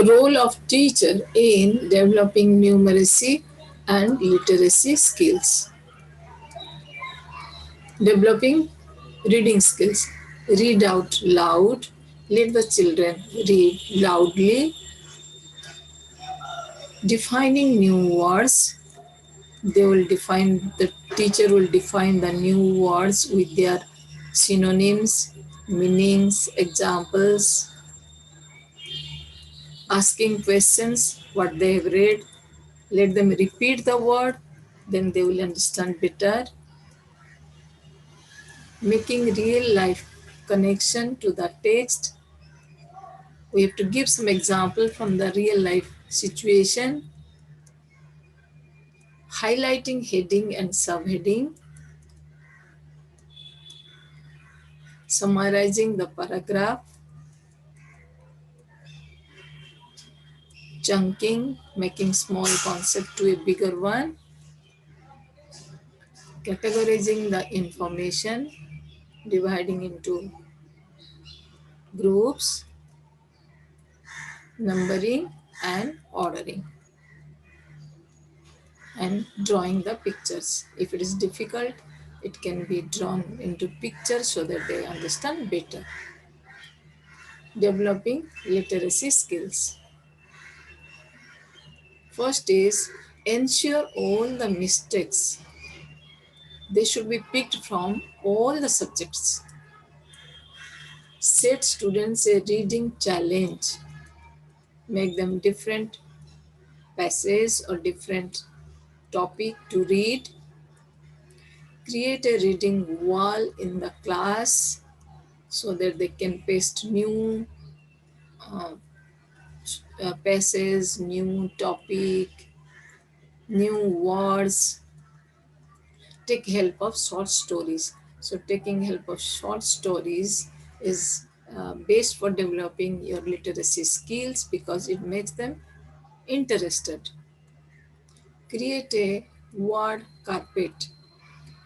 Role of teacher in developing numeracy and literacy skills. Developing reading skills. Read out loud. Let the children read loudly. Defining new words. The teacher will define the new words with their synonyms, meanings, examples, asking questions what they have read. Let them repeat the word, then they will understand better. Making real life connection to the text. We have to give some example from the real life situation. Highlighting heading and subheading. Summarizing the paragraph. Chunking, making small concept to a bigger one. Categorizing the information, dividing into groups, numbering and ordering, and drawing the pictures. If it is difficult, it can be drawn into pictures so that they understand better. Developing literacy skills. First is ensure all the mistakes. They should be picked from all the subjects. Set students a reading challenge. Make them different passages or different topic to read. Create a reading wall in the class so that they can paste new uh, passages, new topic, new words. Take help of short stories. So taking help of short stories is best for developing your literacy skills because it makes them interested. Create a word carpet.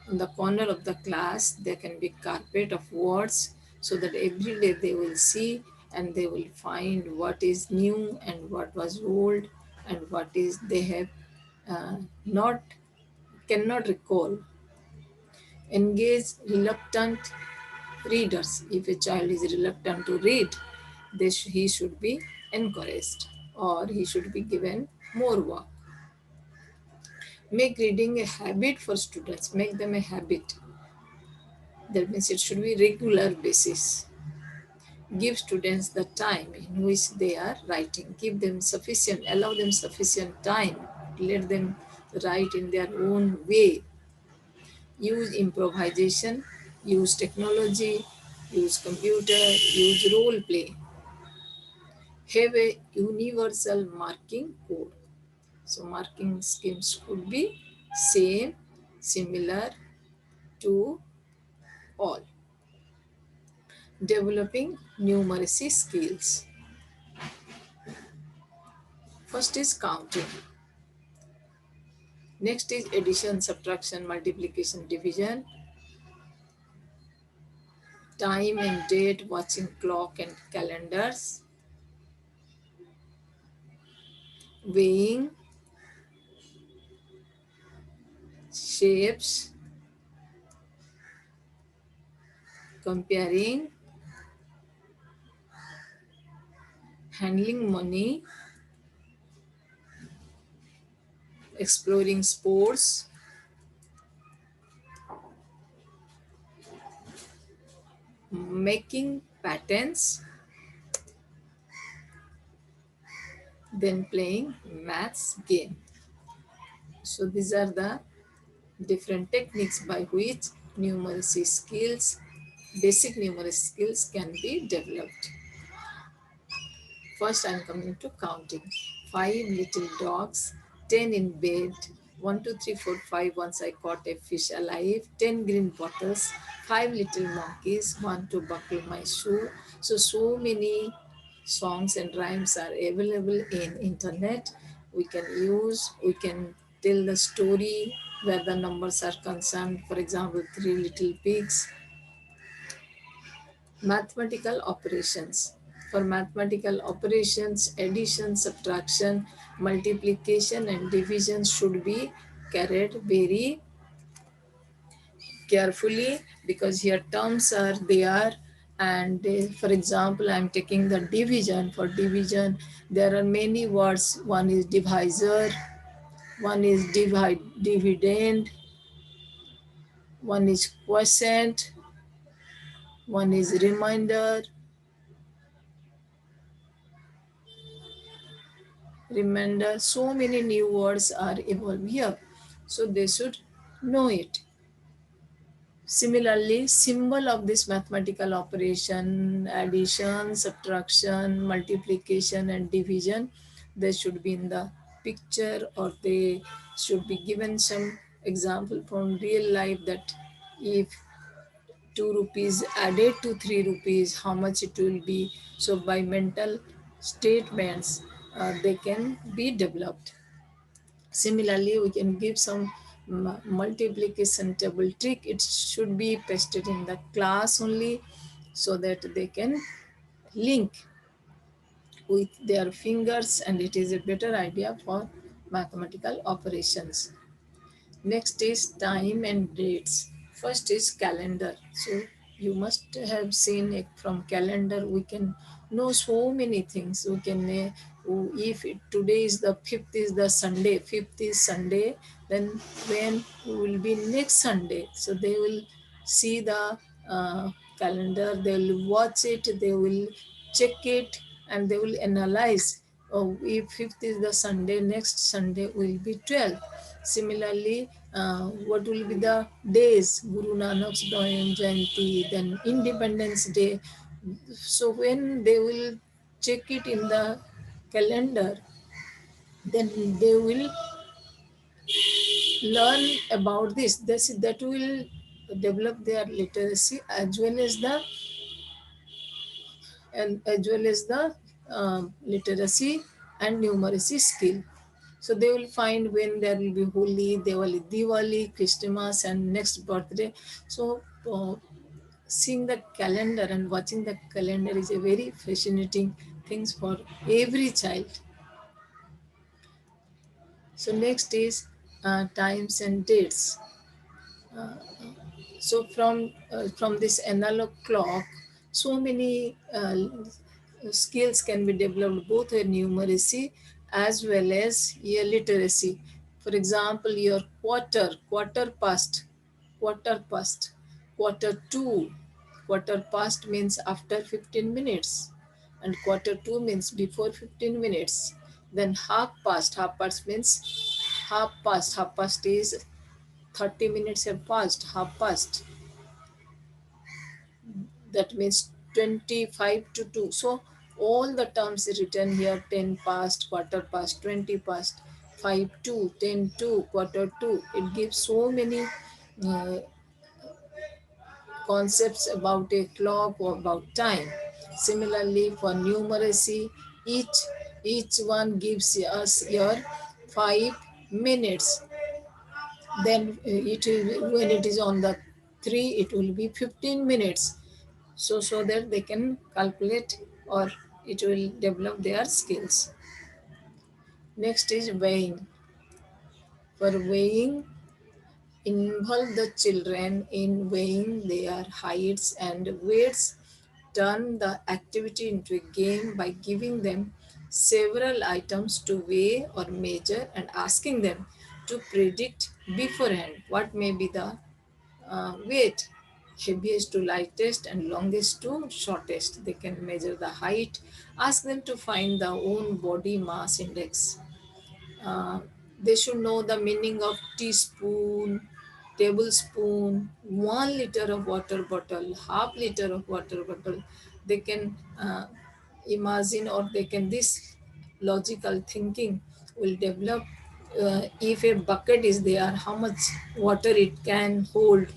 In the corner of the class, there can be carpet of words so that every day they will see and they will find what is new and what was old and what is they have not cannot recall. Engage reluctant readers. If a child is reluctant to read, he should be encouraged or he should be given more work. Make reading a habit for students. Make them a habit. That means it should be regular basis. Give students the time in which they are writing. Give them sufficient, allow them sufficient time. Let them write in their own way. Use improvisation, use technology, use computer, use role play. Have a universal marking code. So marking schemes could be same, similar to all. Developing numeracy skills. First is counting. Next is addition, subtraction, multiplication, division. Time and date, watching clock and calendars. Weighing, shapes, comparing, handling money, exploring sports, making patterns, then playing maths game. So these are the different techniques by which numeracy skills, basic numeracy skills can be developed. First, I'm coming to counting. 5 little dogs, 10 in bed, 1, 2, 3, 4, 5. Once I caught a fish alive, 10 green bottles, 5 little monkeys, one to buckle my shoe. So many songs and rhymes are available in internet. We can tell the story where the numbers are concerned. For example, 3 little pigs. Mathematical operations. For mathematical operations, addition, subtraction, multiplication, and division should be carried very carefully, because here terms are there. And for example, I'm taking the division. For division, there are many words. One is divisor, one is dividend, one is quotient, one is remainder. So many new words are evolved here, so they should know it. Similarly, symbol of this mathematical operation, addition, subtraction, multiplication, and division, they should be in the picture, or they should be given some example from real life, that if 2 rupees added to 3 rupees, how much it will be. So by mental statements, they can be developed. Similarly, we can give some multiplication table trick. It should be pasted in the class only, so that they can link with their fingers, and it is a better idea for mathematical operations. Next is time and dates. First is calendar. So you must have seen it. From calendar we can know so many things. We can if today is the fifth, is the Sunday, fifth is Sunday, then when will be next Sunday. So they will see the uh, calendar, they will watch it, they will check it, and they will analyze. Oh, if fifth is the Sunday, next Sunday will be 12. Similarly, what will be the days? Guru Nanak's Jayanti, then Independence Day. So when they will check it in the calendar, then they will learn about this. That will develop their literacy, as well as the literacy and numeracy skill. So they will find when there will be Holi, Diwali, Christmas, and next birthday. So seeing the calendar and watching the calendar is a very fascinating things for every child. So next is times and dates. Uh, so from this analog clock, so many skills can be developed, both in numeracy as well as your literacy. For example, your quarter past, quarter two. Quarter past means after 15 minutes, and quarter two means before 15 minutes. Then half past means half past is 30 minutes have passed, half past. That means 25 to 2. So all the terms written here: 10 past, quarter past, 20 past, 5 to, 10 to, quarter to. It gives so many uh, concepts about a clock or about time. Similarly, for numeracy, each one gives us your 5 minutes. Then it will, when it is on the 3, it will be 15 minutes. So that they can calculate, or it will develop their skills. Next is weighing. For weighing, involve the children in weighing their heights and weights. Turn the activity into a game by giving them several items to weigh or measure, and asking them to predict beforehand what may be the weight. Heaviest to lightest and longest to shortest. They can measure the height. Ask them to find the own body mass index. uh, they should know the meaning of teaspoon, tablespoon, 1 liter of water bottle, half liter of water bottle. They can imagine, or they can, this logical thinking will develop. If a bucket is there, how much water it can hold.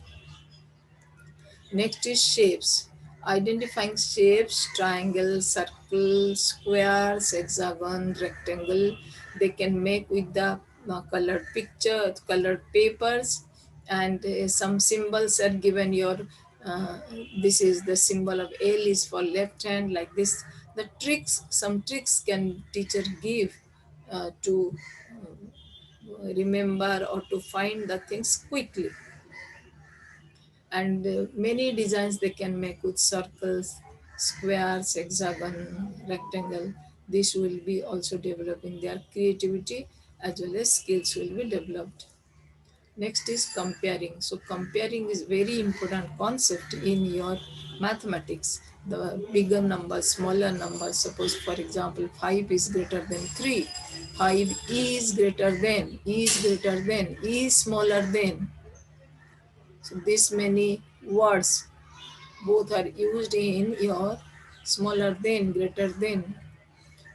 Next is shapes. Identifying shapes: triangle, circle, squares, hexagon, rectangle. They can make with the colored picture, colored papers, and some symbols are given. Your uh, this is the symbol of L is for left hand, like this. The tricks, some tricks can teacher give to remember or to find the things quickly. And many designs they can make with circles, squares, hexagon, rectangle. This will be also developing their creativity as well as skills will be developed. Next is comparing. So comparing is very important concept in your mathematics. The bigger numbers, smaller numbers. Suppose for example 5 is greater than 3. 5 is greater than, is greater than, is smaller than. So this many words both are used in your smaller than, greater than.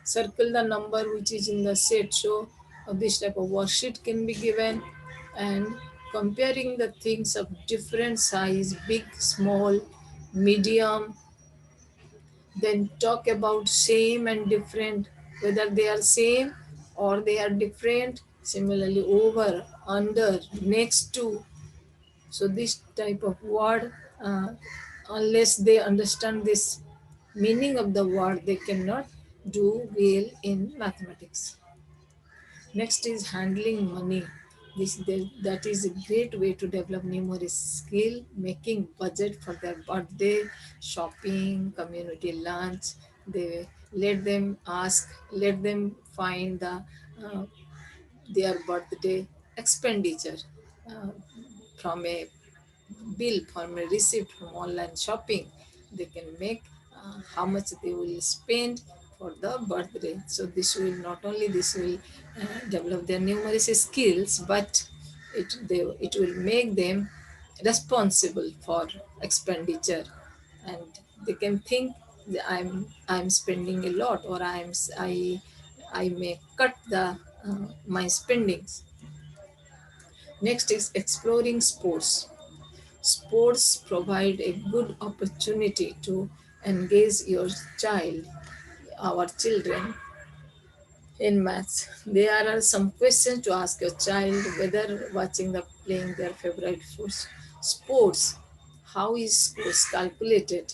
Circle the number which is in the set. So this type of worksheet can be given, and comparing the things of different size, big, small, medium, then talk about same and different, whether they are same or they are different. Similarly, over, under, next to. So this type of word, unless they understand this meaning of the word, they cannot do well in mathematics. Next is handling money. That is a great way to develop numerous skill, making budget for their birthday, shopping, community lunch. They let them ask, let them find uh, their birthday expenditure uh, from a bill, from a receipt from online shopping. They can make how much they will spend for the birthday. So this will not only this will develop their numerous skills, but it will make them responsible for expenditure, and they can think that I'm spending a lot, or I may cut the my spendings. Next is exploring sports. Sports provide a good opportunity to engage your child, our children, in maths. There are some questions to ask your child, whether watching the playing their favorite sports, how is scores calculated,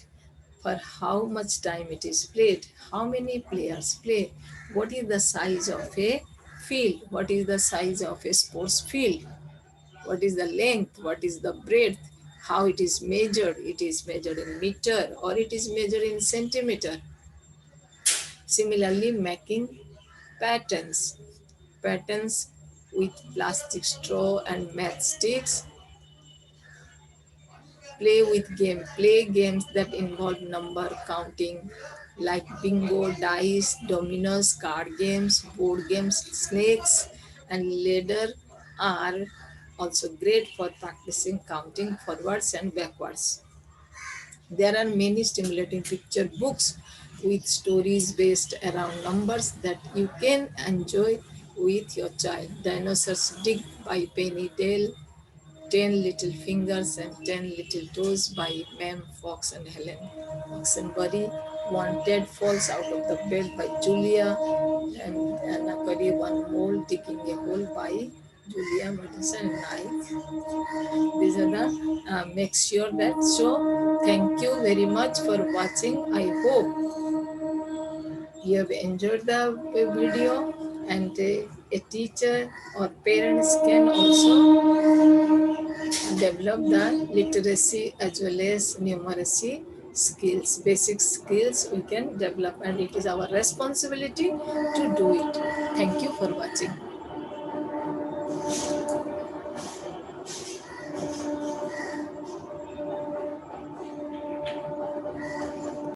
for how much time it is played, how many players play, what is the size of a field, what is the size of a sports field, what is the length, what is the breadth, how it is measured, it is measured in meter or it is measured in centimeter. Similarly, making patterns, patterns with plastic straw and matchsticks. Play games that involve number counting, like bingo, dice, dominoes, card games, board games, snakes, and ladder are also great for practicing counting forwards and backwards. There are many stimulating picture books with stories based around numbers that you can enjoy with your child. Dinosaurs Dig by Penny Dale, 10 Little Fingers and 10 Little Toes by Mem Fox and Helen Oxenbury, One Ted Falls Out of the Bed by Julia, and Anna Curry, One Mole Digging a Hole by Julia Madison Knight. These are the make sure that. So thank you very much for watching. I hope you have enjoyed the video, and a teacher or parents can also develop the literacy as well as numeracy skills, basic skills we can develop, and it is our responsibility to do it. Thank you for watching.